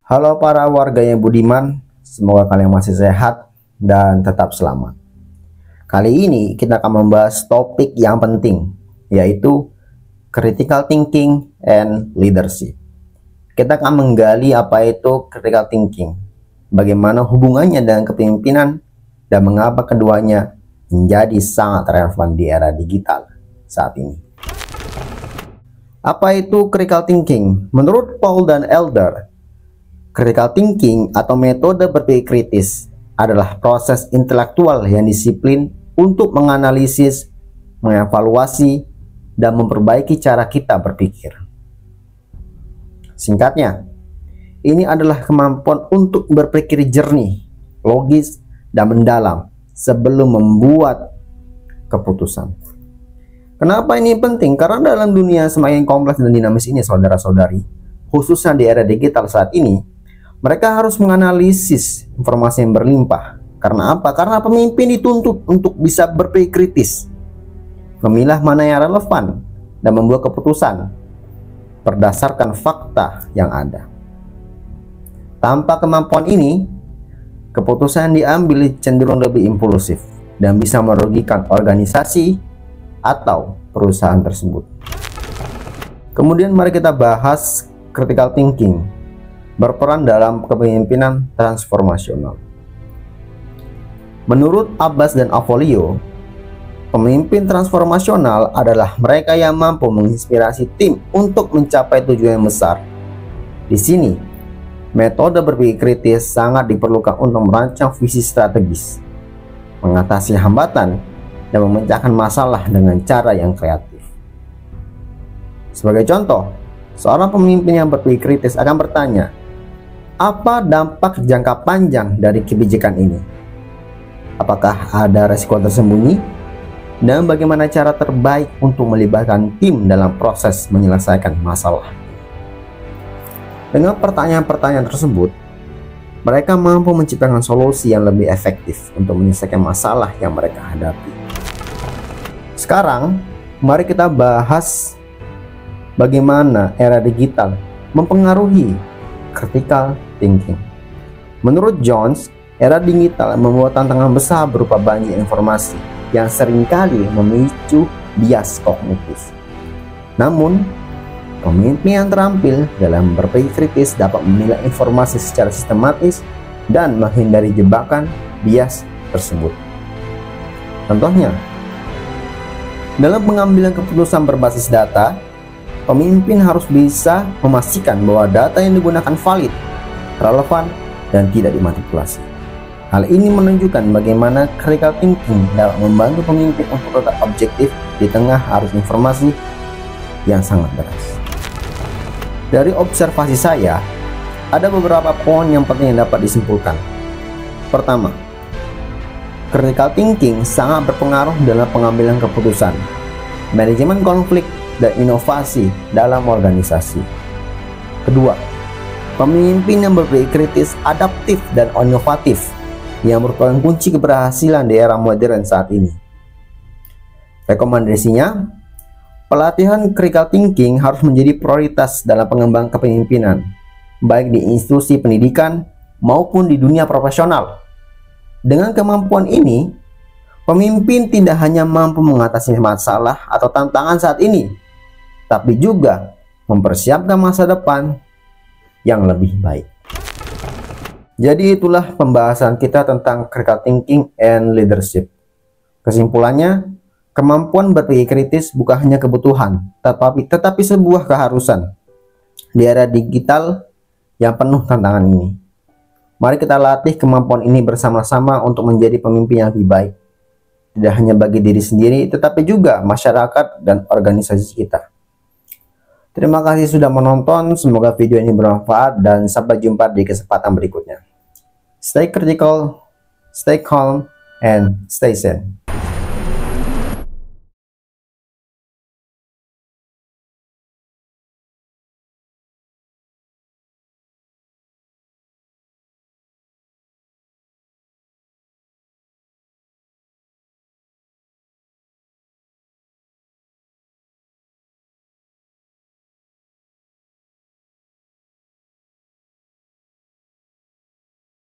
Halo para warga yang budiman, semoga kalian masih sehat dan tetap selamat. Kali ini kita akan membahas topik yang penting, yaitu critical thinking and leadership. Kita akan menggali apa itu critical thinking, bagaimana hubungannya dengan kepemimpinan, dan mengapa keduanya menjadi sangat relevan di era digital saat ini. Apa itu critical thinking? Menurut Paul dan Elder, critical thinking atau metode berpikir kritis adalah proses intelektual yang disiplin untuk menganalisis, mengevaluasi, dan memperbaiki cara kita berpikir. Singkatnya, ini adalah kemampuan untuk berpikir jernih, logis, dan mendalam sebelum membuat keputusan. Kenapa ini penting? Karena dalam dunia semakin kompleks dan dinamis ini, saudara-saudari, khususnya di era digital saat ini, mereka harus menganalisis informasi yang berlimpah. Karena apa? Karena pemimpin dituntut untuk bisa berpikir kritis, memilah mana yang relevan, dan membuat keputusan berdasarkan fakta yang ada. Tanpa kemampuan ini, keputusan yang diambil cenderung lebih impulsif dan bisa merugikan organisasi atau perusahaan tersebut. Kemudian mari kita bahas critical thinking berperan dalam kepemimpinan transformasional. Menurut Abbas dan Avolio, pemimpin transformasional adalah mereka yang mampu menginspirasi tim untuk mencapai tujuan yang besar. Di sini, metode berpikir kritis sangat diperlukan untuk merancang visi strategis, mengatasi hambatan, dan memecahkan masalah dengan cara yang kreatif. Sebagai contoh, seorang pemimpin yang berpikir kritis akan bertanya, apa dampak jangka panjang dari kebijakan ini? Apakah ada resiko tersembunyi? Dan bagaimana cara terbaik untuk melibatkan tim dalam proses menyelesaikan masalah? Dengan pertanyaan-pertanyaan tersebut, mereka mampu menciptakan solusi yang lebih efektif untuk menyelesaikan masalah yang mereka hadapi. Sekarang, mari kita bahas bagaimana era digital mempengaruhi critical thinking. Menurut Jones, era digital membawa tantangan besar berupa banyak informasi yang seringkali memicu bias kognitif. Namun, pemimpin yang terampil dalam berpikir kritis dapat memilah informasi secara sistematis dan menghindari jebakan bias tersebut. Contohnya, dalam pengambilan keputusan berbasis data, pemimpin harus bisa memastikan bahwa data yang digunakan valid, relevan, dan tidak dimanipulasi. Hal ini menunjukkan bagaimana critical thinking dapat membantu pemimpin untuk tetap objektif di tengah arus informasi yang sangat deras. Dari observasi saya, ada beberapa poin yang penting yang dapat disimpulkan. Pertama, critical thinking sangat berpengaruh dalam pengambilan keputusan, manajemen konflik, dan inovasi dalam organisasi. Kedua, pemimpin yang berpikir kritis, adaptif, dan inovatif yang merupakan kunci keberhasilan di era modern saat ini. Rekomendasinya, pelatihan critical thinking harus menjadi prioritas dalam pengembangan kepemimpinan, baik di institusi pendidikan maupun di dunia profesional. Dengan kemampuan ini, pemimpin tidak hanya mampu mengatasi masalah atau tantangan saat ini, tapi juga mempersiapkan masa depan yang lebih baik. Jadi itulah pembahasan kita tentang critical thinking and leadership. Kesimpulannya, kemampuan berpikir kritis bukan hanya kebutuhan, tetapi sebuah keharusan di era digital yang penuh tantangan ini. Mari kita latih kemampuan ini bersama-sama untuk menjadi pemimpin yang lebih baik. Tidak hanya bagi diri sendiri, tetapi juga masyarakat dan organisasi kita. Terima kasih sudah menonton, semoga video ini bermanfaat dan sampai jumpa di kesempatan berikutnya. Stay critical, stay calm, and stay sane.